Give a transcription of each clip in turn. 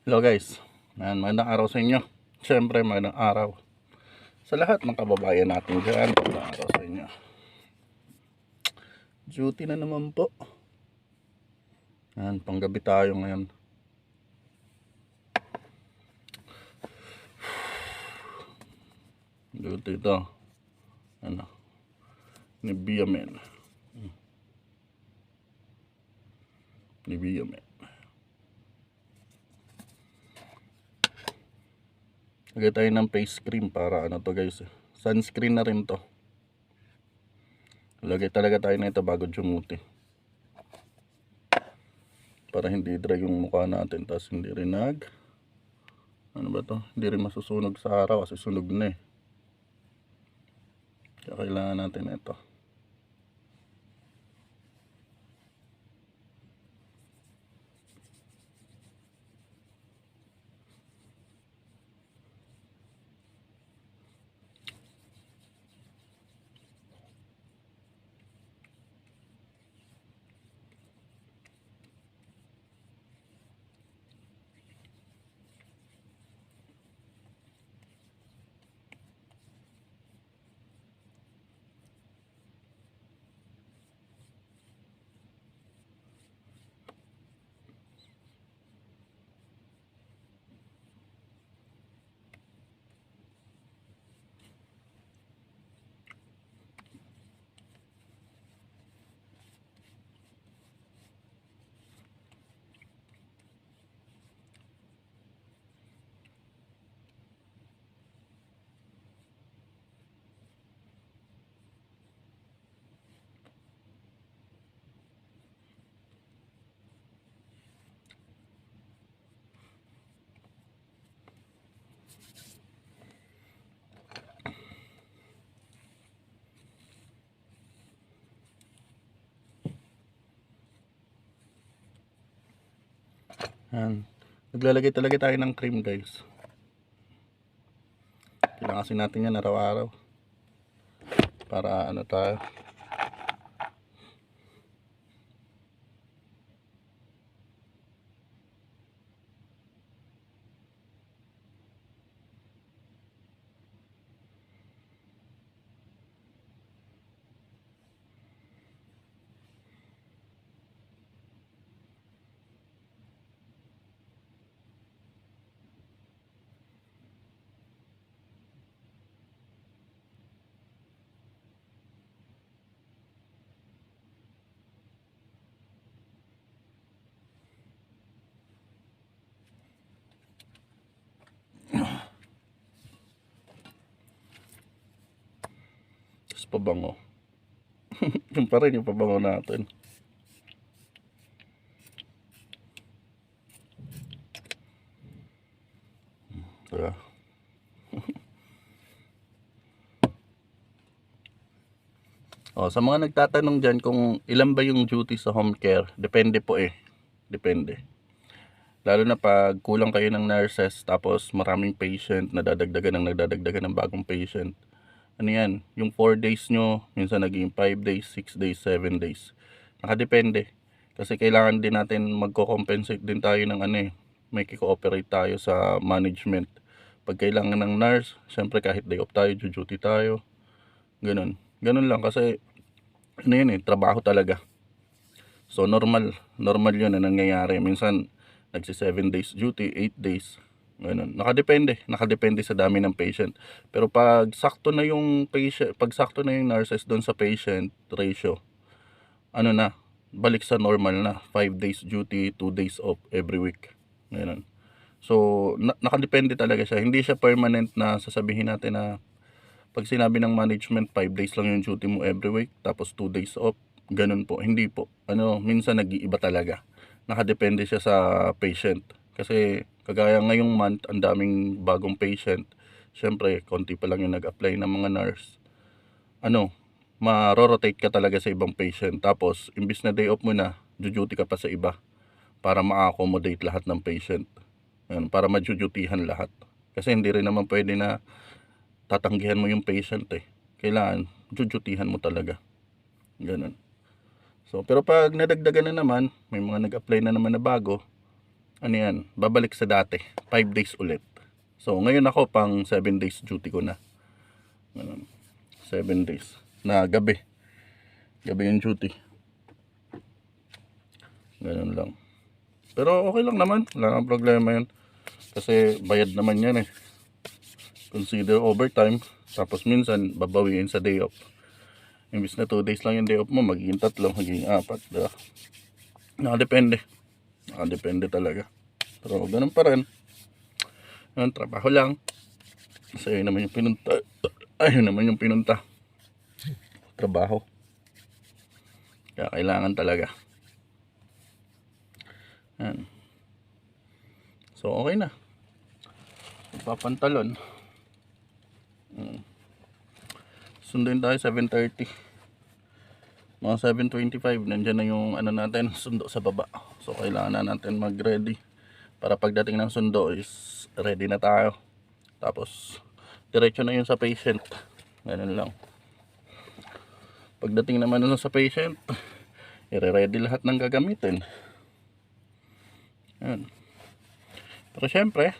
Hello guys, magandang araw sa inyo. Siyempre magandang araw sa lahat ng kababayan natin dyan. Magandang araw sa inyo. Duty na naman po. Panggabi tayo ngayon. Duty ito. Nivea Men. Nivea Men. Lagay tayo ng face cream para to guys. Sunscreen na rin to. Lagay talaga tayo na ito bago dumuti. Para hindi dry yung mukha natin. Tapos hindi rin hindi rin masusunog sa araw kasi sunog na eh. Kaya kailangan natin ito. Naglalagay talaga tayo ng cream guys. Kailangan kasi natin yan araw-araw. Para tayo. Tapos pabango. Yung pa rin yung pabango natin. Diba? Sa mga nagtatanong dyan kung ilan ba yung duty sa home care, depende po eh. Depende. Lalo na pag kulang kayo ng nurses tapos maraming patient, nadadagdagan ng bagong patient. Ano yan, yung 4 days nyo, minsan naging 5 days, 6 days, 7 days. Nakadepende. Kasi kailangan din natin magko-compensate din tayo ng may kiko-operate tayo sa management. Pag kailangan ng nurse, syempre kahit day off tayo, duty tayo. Ganun lang kasi trabaho talaga. So normal yun na nangyayari. Minsan nagsi 7 days duty, 8 days. Ganun. Nakadepende sa dami ng patient. Pero pag sakto na yung nurses doon sa patient ratio, balik sa normal na. 5 days duty, 2 days off every week. Ganun. So nakadepende talaga siya. Hindi siya permanent na sasabihin natin na pag sinabi ng management 5 days lang yung duty mo every week tapos 2 days off, ganun po. Hindi po. Minsan nag-iiba talaga. Nakadepende siya sa patient. Kasi kagaya ngayong month, ang daming bagong patient. Siyempre, konti pa lang yung nag-apply ng mga nurse. Ma-rotate ka talaga sa ibang patient. Tapos, imbis na day off mo na, duty ka pa sa iba para ma-accommodate lahat ng patient. Para ma-dutihan lahat. Kasi hindi rin naman pwede na tatanggihan mo yung patient eh. Kailangan, dutihan mo talaga. Ganun. So, pero pag nadagdagan na naman, may mga nag-apply na naman na bago, ano yan, babalik sa dati, 5 days ulit. So ngayon ako pang 7 days duty ko na. Ganun. 7 days na gabi yung duty. Ganun lang. Pero okay lang naman, wala nang problema yun. Kasi bayad naman yan eh. Consider overtime. Tapos minsan babawiin sa day off. Imbis na 2 days lang yung day off mo, magiging 3, magiging 4, diba? Nakadepende talaga. Pero ganun pa rin. Yung trabaho lang. Kasi ayun naman yung pinunta. Trabaho. Kaya kailangan talaga. Yan. So okay na. Papantalon. Sunduin tayo 7:30. Mga 7:25 nandiyan na yung ano natin, sundo sa baba. So kailangan na natin mag-ready para pagdating ng sundo is ready na tayo. Tapos diretso na yun sa patient. Ganun lang. Pagdating naman nun sa patient, i-ready lahat ng gagamitin. Yan. Pero syempre,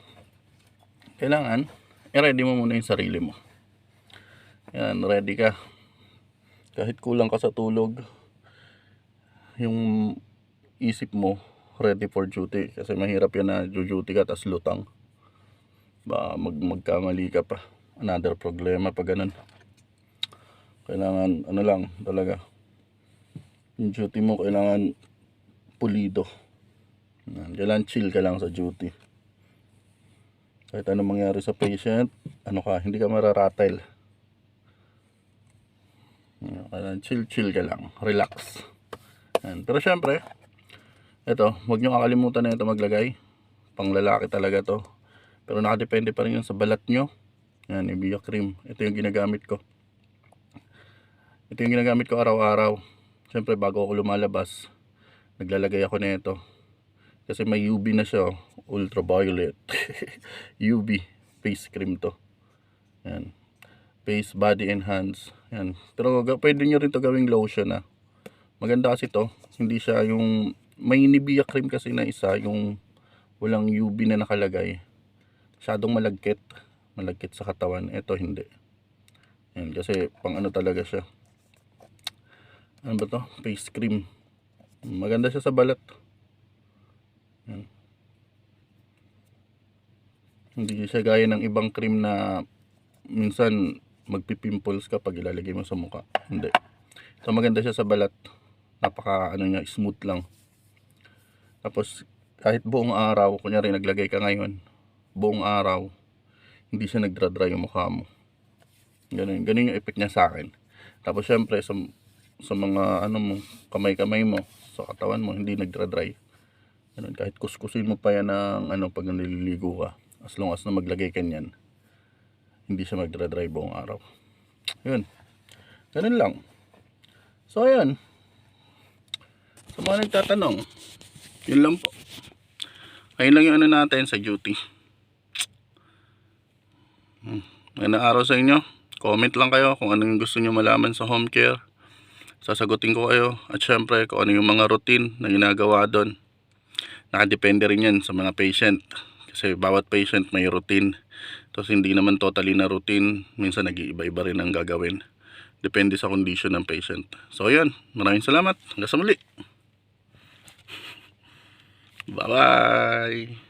kailangan i-ready mo muna yung sarili mo. Yan, ready ka. Kahit kulang ka sa tulog, yung isip mo ready for duty. Kasi mahirap yan na duty ka tas lutang. Magkamali ka pa. Another problema pag ganun. Kailangan ano lang talaga, yung duty mo kailangan pulido. Kailangan chill ka lang sa duty. Kahit anong mangyari sa patient, hindi ka mararatel. Kailangan chill ka lang, relax. Pero syempre, ito, huwag nyo kakalimutan na ito maglagay. Pang lalaki talaga to. Pero nakadepende pa rin yun sa balat nyo. Yan, Nivea cream. Ito yung ginagamit ko. Ito yung ginagamit ko araw-araw. Siyempre bago ako lumalabas, naglalagay ako nito. Kasi may UV na siya, ultraviolet. UV face cream to. Yan. Face, body, and hands. Yan. Pero pwede nyo rin to gawing lotion na. Maganda kasi to. Hindi siya yung, may Nivea cream kasi na isa, yung walang UV na nakalagay. Masyadong malagkit. Malagkit sa katawan. Ito hindi. Yan. Kasi pang ano talaga siya. Ano ba to? Face cream. Maganda siya sa balat. Yan. Hindi siya gaya ng ibang cream na minsan magpipimples ka pag ilalagay mo sa mukha. Hindi. So maganda siya sa balat. Napaka smooth lang. Tapos kahit buong araw, kunyari naglagay ka ngayon, buong araw, hindi siya nagdra-dry yung mukha mo. Ganun yung effect niya sa akin. Tapos syempre sa mga kamay-kamay mo, sa katawan mo, hindi nagdra-dry. Ganun, kahit kuskusin mo pa yan ng pag naliligo ka, as long as na maglagay ka niyan, hindi siya magdra-dry buong araw. Yun. Ganun lang. So ayan. Sa mga nagtatanong, yun lang po. Ayun lang yung natin sa duty. Magandang araw sa inyo. Comment lang kayo kung ano yung gusto nyo malaman sa home care. Sasagutin ko kayo. At syempre kung ano yung mga routine na ginagawa doon. Nakadepende rin yan sa mga patient. Kasi bawat patient may routine. Tapos hindi naman totally na routine. Minsan nag-iiba-iba rin ang gagawin. Depende sa condition ng patient. So yun. Maraming salamat. Hanggang sa muli. Bye-bye.